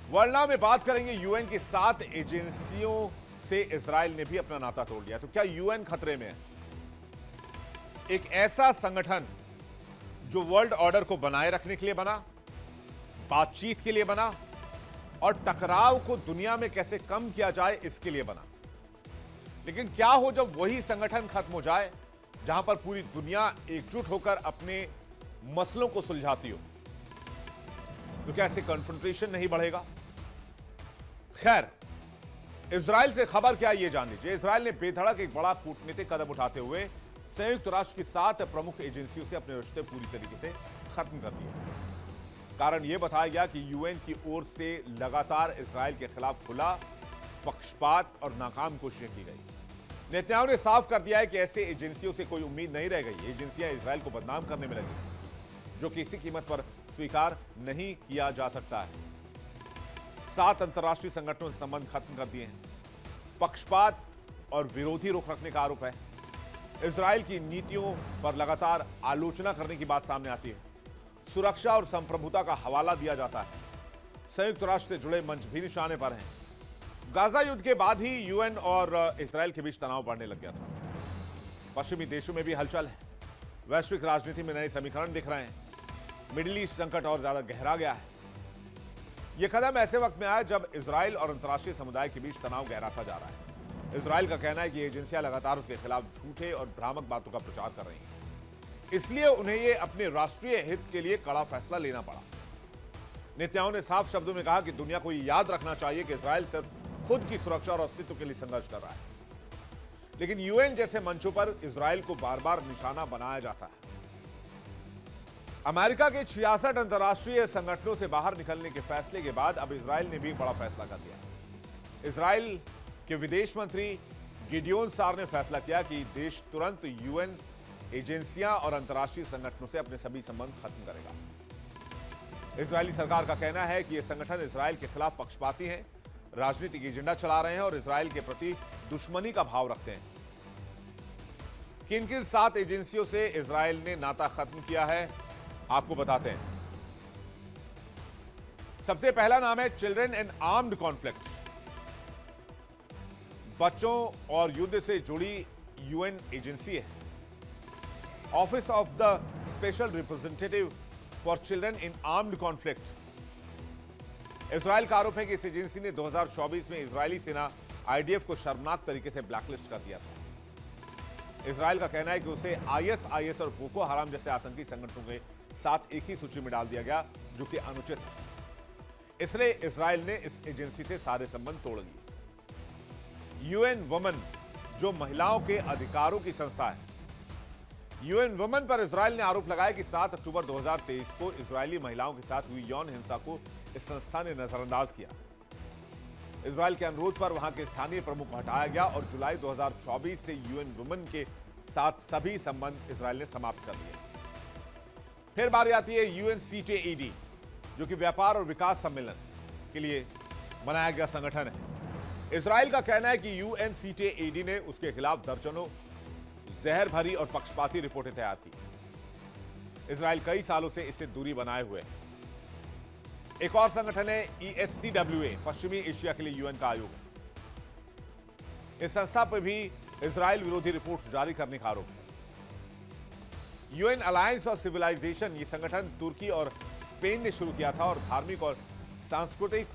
World now में बात करेंगे यूएन की 7 एजेंसियों से इजराइल ने भी अपना नाता तोड़ लिया। तो क्या यूएन खतरे में है? एक ऐसा संगठन जो वर्ल्ड ऑर्डर को बनाए रखने के लिए बना, बातचीत के लिए बना और टकराव को दुनिया में कैसे कम किया जाए इसके लिए बना। लेकिन क्या हो जब वही संगठन खत्म हो जाए जहां पर पूरी दुनिया एकजुट होकर अपने मसलों को सुलझाती हो? तो क्या ऐसे कन्फ्रंटेशन नहीं बढ़ेगा? खैर, इजराइल से खबर क्या है, यह जान लीजिए। इजराइल ने बेधड़क एक बड़ा कूटनीतिक कदम उठाते हुए संयुक्त राष्ट्र की 7 प्रमुख एजेंसियों से अपने रिश्ते पूरी तरीके से खत्म कर दिए। कारण यह बताया गया कि यूएन की ओर से लगातार इजराइल के खिलाफ खुला पक्षपात और नाकाम कोशिशें की गई। नेतन्याहू ने साफ कर दिया है कि ऐसे एजेंसियों से कोई उम्मीद नहीं रह गई। एजेंसियां इजराइल को बदनाम करने में लगी, जो किसी कीमत पर स्वीकार नहीं किया जा सकता है। 7 अंतर्राष्ट्रीय संगठनों से संबंध खत्म कर दिए हैं। पक्षपात और विरोधी रुख रखने का आरोप है। इजराइल की नीतियों पर लगातार आलोचना करने की बात सामने आती है। सुरक्षा और संप्रभुता का हवाला दिया जाता है। संयुक्त राष्ट्र से जुड़े मंच भी निशाने पर हैं। गाजा युद्ध के बाद ही यूएन और इजराइल के बीच तनाव बढ़ने लग गया था। पश्चिमी देशों में भी हलचल है। वैश्विक राजनीति में नए समीकरण दिख रहे हैं। मिडिल ईस्ट संकट और ज्यादा गहरा गया है। यह कदम ऐसे वक्त में आया जब इजराइल और अंतर्राष्ट्रीय समुदाय के बीच तनाव गहराता जा रहा है। इजराइल का कहना है कि एजेंसियां लगातार उसके खिलाफ झूठे और भ्रामक बातों का प्रचार कर रही हैं। इसलिए उन्हें यह अपने राष्ट्रीय हित के लिए कड़ा फैसला लेना पड़ा। नेतन्याहू ने साफ शब्दों में कहा कि दुनिया को याद रखना चाहिए कि इजराइल सिर्फ खुद की सुरक्षा और अस्तित्व के लिए संघर्ष कर रहा है। लेकिन यूएन जैसे मंचों पर इजराइल को बार बार निशाना बनाया जाता है। अमेरिका के 66 अंतर्राष्ट्रीय संगठनों से बाहर निकलने के फैसले के बाद अब इजराइल ने भी बड़ा फैसला कर लिया। इजराइल के विदेश मंत्री गिडियोन सार ने फैसला किया कि देश तुरंत यूएन एजेंसियां और अंतर्राष्ट्रीय संगठनों से अपने सभी संबंध खत्म करेगा। इजरायली सरकार का कहना है कि ये संगठन इजराइल के खिलाफ पक्षपाती हैं, राजनीतिक एजेंडा चला रहे हैं और इजराइल के प्रति दुश्मनी का भाव रखते हैं। किन किन 7 एजेंसियों से इजराइल ने नाता खत्म किया है, आपको बताते हैं। सबसे पहला नाम है चिल्ड्रन इन आर्म्ड कॉन्फ्लिक्ट। बच्चों और युद्ध से जुड़ी यूएन एजेंसी है। Office of the special representative for children in armed conflict. Israel का आरोप है कि इस एजेंसी ने 2024 में इजरायली सेना आईडीएफ को शर्मनाक तरीके से ब्लैकलिस्ट कर दिया था। इजराइल का कहना है कि उसे आईएसआईएस और बोको हराम जैसे आतंकी संगठनों के साथ एक ही सूची में डाल दिया गया, जो कि अनुचित है। इसलिए इजराइल ने इस एजेंसी से सारे संबंध तोड़ दिए। यूएन वुमेन, जो महिलाओं के अधिकारों की संस्था है, यूएन वुमेन पर इजराइल ने आरोप लगाया कि 7 अक्टूबर 2023 को इजरायली महिलाओं के साथ हुई यौन हिंसा को इस संस्था ने नजरअंदाज किया। इजराइल के अनुरोध पर वहां के स्थानीय प्रमुख को हटाया गया और जुलाई 2024 से यूएन वुमेन के साथ सभी संबंध इजराइल ने समाप्त कर दिए। फिर बारी आती है यूएनसीटीईडी, जो कि व्यापार और विकास सम्मेलन के लिए बनाया गया संगठन है। इजराइल का कहना है कि यूएनसीटीईडी ने उसके खिलाफ दर्जनों जहर भरी और पक्षपाती रिपोर्टें तैयार की। इजराइल कई सालों से इससे दूरी बनाए हुए है। एक और संगठन है ESCWA, पश्चिमी एशिया के लिए यूएन का आयोग है। इस संस्था पर भी इजराइल विरोधी रिपोर्ट जारी करने का आरोप है। यूएन अलायंस ऑफ सिविलाइजेशन, ये संगठन तुर्की और स्पेन ने शुरू किया था और धार्मिक और सांस्कृतिक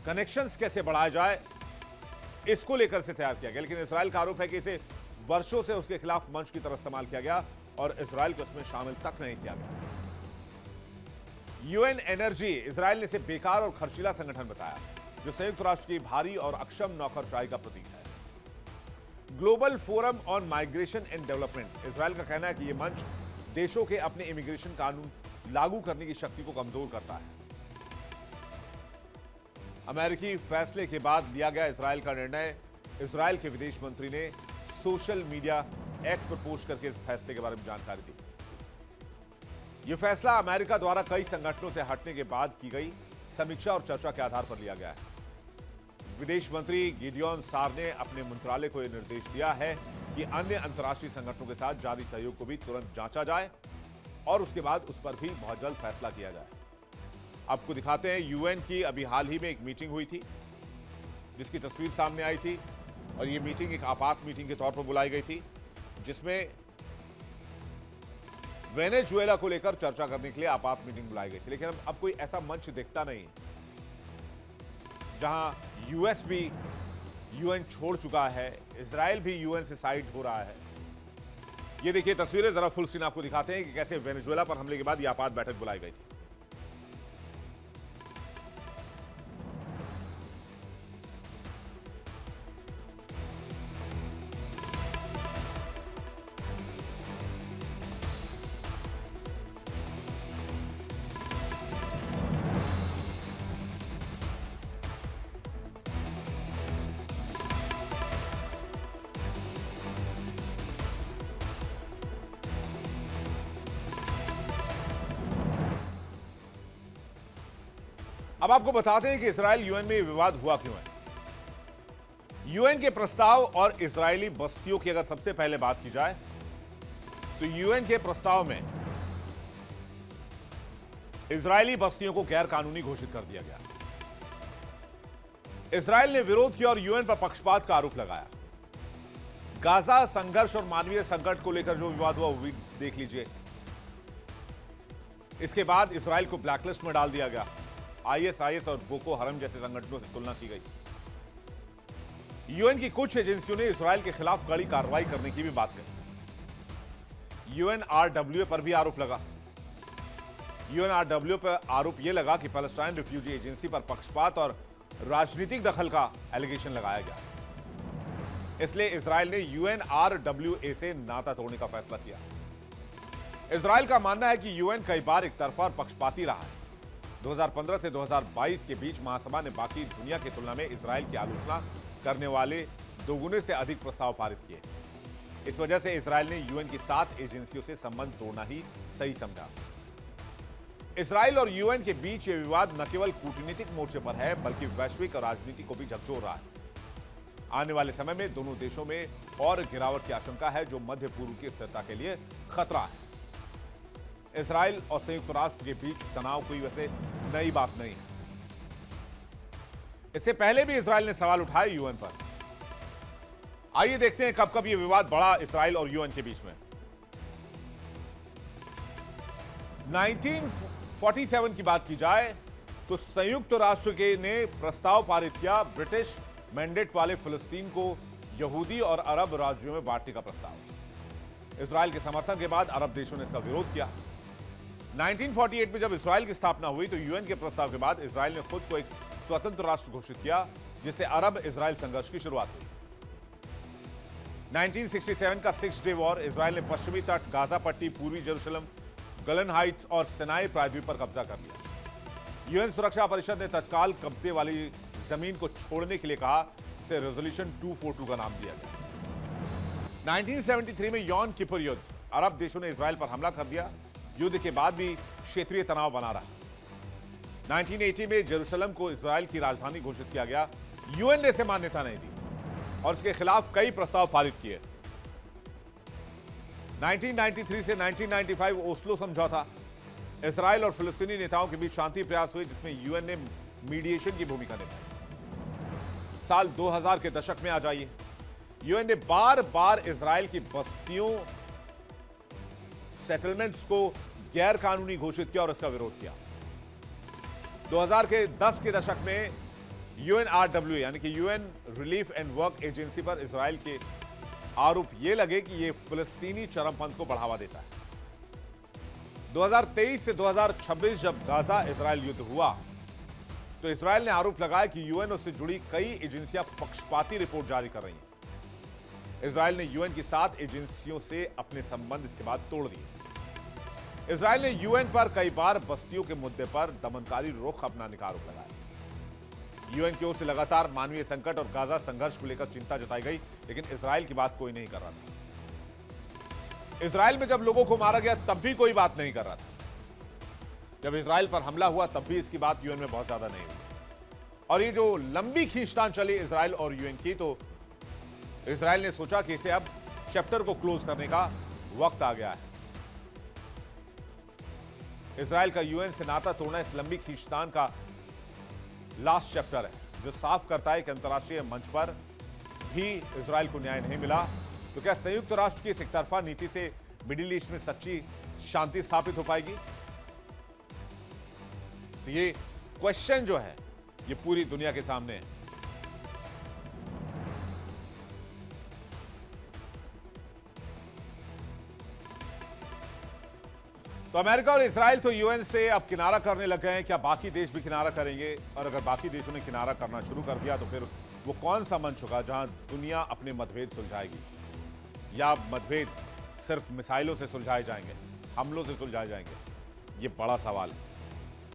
कनेक्शंस कैसे बढ़ाया जाए, इसको लेकर से तैयार किया गया। लेकिन इजराइल का आरोप है कि इसे वर्षों से उसके खिलाफ मंच की तरह इस्तेमाल किया गया और इजराइल को उसमें शामिल तक नहीं किया गया। यूएन एनर्जी, इजराइल ने इसे बेकार और खर्चीला संगठन बताया, जो संयुक्त राष्ट्र की भारी और अक्षम नौकरशाही का प्रतीक है। Global forum on migration and development, Israel का कहना है कि यह मंच देशों के अपने इमिग्रेशन कानून लागू करने की शक्ति को कमजोर करता है। अमेरिकी फैसले के बाद लिया गया इजराइल का निर्णय, इजराइल के विदेश मंत्री ने सोशल मीडिया एक्स पर पोस्ट करके इस फैसले के बारे में जानकारी दी। यह फैसला अमेरिका द्वारा कई संगठनों से हटने के बाद की गई समीक्षा और चर्चा के आधार पर लिया गया है। विदेश मंत्री गिडियोन सार ने अपने मंत्रालय को यह निर्देश दिया है कि अन्य अंतर्राष्ट्रीय संगठनों के साथ जारी सहयोग को भी तुरंत जांचा जाए और उसके बाद उस पर भी बहुत जल्द फैसला किया जाए। आपको दिखाते हैं, यूएन की अभी हाल ही में एक मीटिंग हुई थी जिसकी तस्वीर सामने आई थी, और ये मीटिंग एक आपात मीटिंग के तौर पर बुलाई गई थी जिसमें वेनेजुएला को लेकर चर्चा करने के लिए आपात मीटिंग बुलाई गई थी। लेकिन अब कोई ऐसा मंच दिखता नहीं जहां यूएस भी यूएन छोड़ चुका है, इजराइल भी यूएन से साइड हो रहा है। ये देखिए तस्वीरें जरा फुल स्क्रीन आपको दिखाते हैं कि कैसे वेनेजुएला पर हमले के बाद यह आपात बैठक बुलाई गई थी। अब आपको बताते हैं कि इजराइल यूएन में विवाद हुआ क्यों है। यूएन के प्रस्ताव और इजरायली बस्तियों की अगर सबसे पहले बात की जाए तो यूएन के प्रस्ताव में इजरायली बस्तियों को गैर कानूनी घोषित कर दिया गया। इजराइल ने विरोध किया और यूएन पर पक्षपात का आरोप लगाया। गाजा संघर्ष और मानवीय संकट को लेकर जो विवाद हुआ वो भी देख लीजिए। इसके बाद इजराइल को ब्लैकलिस्ट में डाल दिया गया। आईएसआईएस और बोको हरम जैसे संगठनों से तुलना की गई। यूएन की कुछ एजेंसियों ने इजराइल के खिलाफ कड़ी कार्रवाई करने की भी बात कही। यूएनआरडब्ल्यू पर भी आरोप लगा। यूएनआरडब्ल्यू पर आरोप यह लगा कि पैलेस्टाइन रिफ्यूजी एजेंसी पर पक्षपात और राजनीतिक दखल का एलिगेशन लगाया गया। इसलिए इजराइल ने यूएनआरडब्ल्यूए से नाता तोड़ने का फैसला किया। इजराइल का मानना है कि यूएन कई बार एकतरफा और पक्षपाती रहा है। 2015 से 2022 के बीच महासभा ने बाकी दुनिया की तुलना में इजराइल की आलोचना करने वाले दोगुने से अधिक प्रस्ताव पारित किए। इस वजह से इजराइल ने यूएन की 7 एजेंसियों से संबंध तोड़ना ही सही समझा। इजराइल और यूएन के बीच यह विवाद न केवल कूटनीतिक मोर्चे पर है बल्कि वैश्विक और राजनीति को भी झकझोर रहा है। आने वाले समय में दोनों देशों में और गिरावट की आशंका है, जो मध्य पूर्व की स्थिरता के लिए खतरा है। इजराइल और संयुक्त राष्ट्र के बीच तनाव कोई वैसे नई बात नहीं है। इससे पहले भी इजराइल ने सवाल उठाए यूएन पर। आइए देखते हैं कब कब यह विवाद बढ़ा इजराइल और यूएन के बीच में। 1947 की बात की जाए तो संयुक्त राष्ट्र के ने प्रस्ताव पारित किया, ब्रिटिश मैंडेट वाले फिलिस्तीन को यहूदी और अरब राज्यों में बांटने का प्रस्ताव। इजराइल के समर्थन के बाद अरब देशों ने इसका विरोध किया। 1948 में जब इजराइल की स्थापना हुई तो यूएन के प्रस्ताव के बाद इजराइल ने खुद को एक स्वतंत्र राष्ट्र घोषित किया, जिससे अरब इजराइल संघर्ष की शुरुआत हुई। 1967 का 6 डे वॉर, इजराइल ने पश्चिमी तट, गाजा पट्टी, पूर्वी जेरूशलम, गलन हाइट्स और सिनाई प्रायद्वीप पर कब्जा कर लिया। यूएन सुरक्षा परिषद ने तत्काल कब्जे वाली जमीन को छोड़ने के लिए कहा। इसे रेजोल्यूशन 242 का नाम दिया गया। 1973 में यौम किपुर युद्ध, अरब देशों ने इजराइल पर हमला कर दिया। युद्ध के बाद भी क्षेत्रीय तनाव बना रहा। 1980 में जेरूशलम को इजराइल की राजधानी घोषित किया गया। यूएन ने इसे मान्यता नहीं दी और इसके खिलाफ कई प्रस्ताव पारित किए। 1993 से 1995 ओस्लो समझौता, इजराइल और फिलिस्तीनी नेताओं के बीच शांति प्रयास हुए जिसमें यूएन ने मीडिएशन की भूमिका निभाई। साल 2000 के दशक में आ जाइए, यूएन ने बार बार इजराइल की बस्तियों, सेटलमेंट्स को गैर कानूनी घोषित किया और इसका विरोध किया। 2010 के दशक में यूएनआरडब्ल्यू यानी कि UN relief and work agency पर इजराइल के आरोप ये लगे कि ये फिलिस्तीनी चरमपंथ को बढ़ावा देता है। 2023 से 2026 जब गाजा इजराइल युद्ध हुआ तो इजराइल ने आरोप लगाया कि यूएन उससे जुड़ी कई एजेंसियां पक्षपाती रिपोर्ट जारी कर रही हैं। इजराइल ने यूएन की 7 एजेंसियों से अपने संबंध इसके बाद तोड़ दिए। इजराइल ने यूएन पर कई बार बस्तियों के मुद्दे पर दमनकारी रुख अपनाने का आरोप लगाया। यूएन की ओर से लगातार मानवीय संकट और गाजा संघर्ष को लेकर चिंता जताई गई, लेकिन इजराइल की बात कोई नहीं कर रहा था। इजराइल में जब लोगों को मारा गया तब भी कोई बात नहीं कर रहा था। जब इजराइल पर हमला हुआ तब भी इसकी बात यूएन में बहुत ज्यादा नहीं हुई। और ये जो लंबी खींचतान चली इजराइल और यूएन की, तो इजराइल ने सोचा कि इसे अब चैप्टर को क्लोज करने का वक्त आ गया है। इजराइल का यूएन से नाता तोड़ना इस लंबी खींचतान का लास्ट चैप्टर है, जो साफ करता है कि अंतर्राष्ट्रीय मंच पर भी इजराइल को न्याय नहीं मिला। तो क्या संयुक्त राष्ट्र की इस एकतरफा नीति से मिडिल ईस्ट में सच्ची शांति स्थापित हो पाएगी? तो ये क्वेश्चन जो है ये पूरी दुनिया के सामने है। तो अमेरिका और इजराइल तो यूएन से अब किनारा करने लग गए हैं। क्या बाकी देश भी किनारा करेंगे? और अगर बाकी देशों ने किनारा करना शुरू कर दिया तो फिर वो कौन सा मंच होगा जहां दुनिया अपने मतभेद सुलझाएगी? या मतभेद सिर्फ मिसाइलों से सुलझाए जाएंगे, हमलों से सुलझाए जाएंगे? ये बड़ा सवाल है।